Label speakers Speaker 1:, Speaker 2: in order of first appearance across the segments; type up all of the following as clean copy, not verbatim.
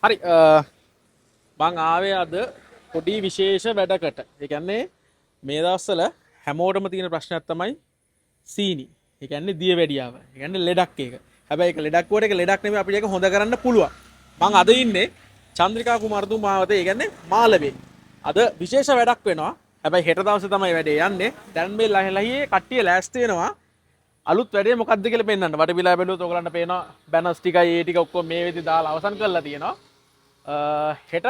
Speaker 1: හරි මං ආවේ අද පොඩි විශේෂ වැඩකට. ඒ කියන්නේ මේ දවස්වල හැමෝටම තියෙන ප්‍රශ්නයක් තමයි සීනි. ඒ කියන්නේ දියවැඩියාව. ඒ කියන්නේ ලෙඩක් එක. හැබැයි ඒක ලෙඩක් වට එක ලෙඩක් නෙමෙයි අපිට ඒක හොඳ කරන්න පුළුවන්. මං අද ඉන්නේ චන්ද්‍රිකා කුමාරතුමාවතේ. ඒ කියන්නේ මාළවේ. අද විශේෂ වැඩක් වෙනවා. හැබැයි හෙට දවසේ තමයි වැඩේ යන්නේ. දැන් මේ ලහියේ කට්ටිය ලෑස්ති වෙනවා. අලුත් වැඩේ මොකක්ද කියලා පෙන්වන්න. වටපිලා බැලුවොත් ඔයගලන්ට පේනවා බැනර්ස් ටිකයි ඒ ටික ඔක්කොම මේ විදිහට දාලා අවසන් කරලා තියෙනවා. හෙට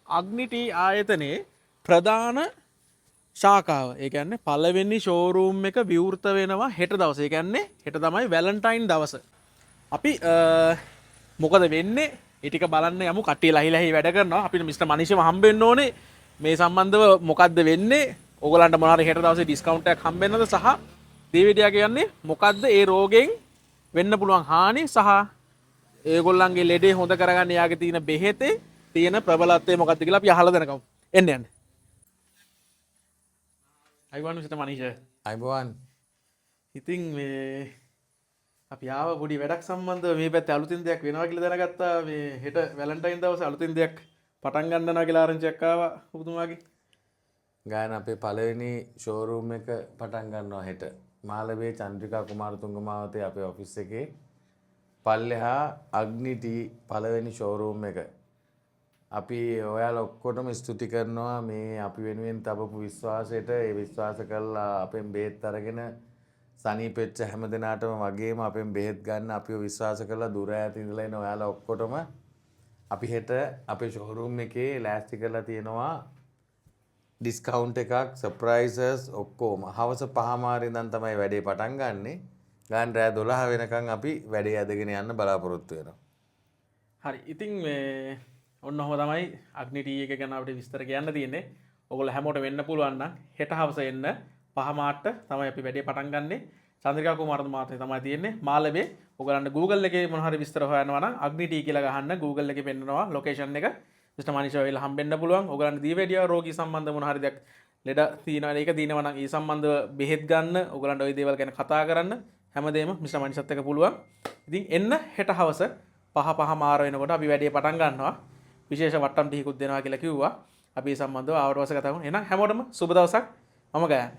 Speaker 1: අග්නිටී ආයතනයේ ප්‍රධාන ශාකාව. ඒ කියන්නේ පළවෙනි ෂෝරූම් එක විවෘත වෙනවා හෙට දවසේ. ඒ කියන්නේ හෙට තමයි වැලන්ටයින් දවස. අපි මොකද වෙන්නේ? ඒ ටික බලන්න යමු. කට්ටිය ලහි වැඩ කරනවා. අපිට මිස්ටර් මනීෂම හම්බ වෙන්න ඕනේ. මේ සම්බන්ධව මොකද්ද වෙන්නේ? ඕගලන්ට මොනවාරි හෙට දවසේ ඩිස්කවුන්ට් එකක් හම්බ වෙනවද සහ දේවිඩියා කියන්නේ මොකද්ද ඒ රෝගයෙන් වෙන්න පුළුවන් හානි සහ ඒගොල්ලන්ගේ ලෙඩේ හොඳ කරගන්න යාගේ තියෙන බෙහෙතේ තියෙන ප්‍රබලත්වය මොකක්ද කියලා අපි අහලා දැනගමු. එන්න යන්න. අයිබෝන් මිස්ටර් මනීෂ.
Speaker 2: අයිබෝන්.
Speaker 1: ඉතින් මේ අපි ආව පොඩි වැඩක් සම්බන්ධව මේ පැත්තේ අලුතින් දෙයක් වෙනවා කියලා දැනගත්තා. මේ හෙට වැලන්ටයින් දවසේ අලුතින් දෙයක් පටන් ගන්නවා කියලා ආරංචියක් ආවා ඔබතුමාගේ.
Speaker 2: ගායන අපේ පළවෙනි ෂෝරූම් එක පටන් ගන්නවා හෙට. මාළවේ චන්ද්‍රිකා කුමාරතුංග මාවතේ අපේ ඔෆිස් එකේ පල්ලෙහා අග්නිටී පළවෙනි ෂෝරූම් එක. අපි ඔයාලා ඔක්කොටම ස්තුති කරනවා මේ අපි වෙනුවෙන් තබපු විශ්වාසයට. ඒ විශ්වාස කළා අපෙන් බෙහෙත් අරගෙන සනීපෙච්ච හැම දිනාටම වගේම අපෙන් බෙහෙත් ගන්න අපිව විශ්වාස කරලා දුර ඈත ඉඳලා ඉන්න ඔයාලා ඔක්කොටම අපි හෙට අපේ ෂෝරූම් එකේ ලෑස්ති කරලා තියෙනවා ඩිස්කවුන්ට් එකක් සර්ප්‍රයිසස් ඔක්කොම. හවස 5:00 ඉඳන් තමයි වැඩේ පටන් ගන්නෙ. ගාන රෑ 12 වෙනකන් අපි වැඩේ අදගෙන යන්න බලාපොරොත්තු වෙනවා.
Speaker 1: හරි. ඉතින් මේ ඔන්න ඔහොම තමයි අග්නිටී එක ගැන අපිට විස්තර කියන්න තියෙන්නේ. ඔයගොල්ලෝ හැමෝට වෙන්න පුළුවන් නම් හෙට හවස එන්න 5 මාට්ට තමයි අපි වැඩේ පටන් ගන්නෙ. චන්ද්‍රිකා කුමාරතුමාට තමයි තියෙන්නේ මාළවේ. ඔයගලන්ට Google එකේ මොන හරි විස්තර හොයනවා නම් අග්නිටී කියලා ගහන්න Google එකේ පෙන්නනවා ලොකේෂන් එක. මිස්ටර් මනීෂ වෙලා හම්බෙන්න පුළුවන්. ඔයගලන්ට දියවැඩියා රෝගී සම්බන්ධ මොන හරි දෙයක් ලෙඩ තියෙනවා ඒක තියෙනවා නම් ඒ සම්බන්ධව බෙහෙත් ගන්න ඔයගලන්ට ওই දේවල් ගැන කතා කරන්න හැමදේම මිස්ටර් මනීෂත් එක්ක පුළුවන්. ඉතින් එන්න හෙට හවස 5:05 වෙනකොට අපි වැඩේ පටන් ගන්නවා. විශේෂ වට්ටම් ටිකකුත් දෙනවා කියලා කිව්වා. අපි මේ සම්බන්ධව ආවරවස කතා කරමු. එහෙනම් හැමෝටම සුබ දවසක්. මම ගයන්.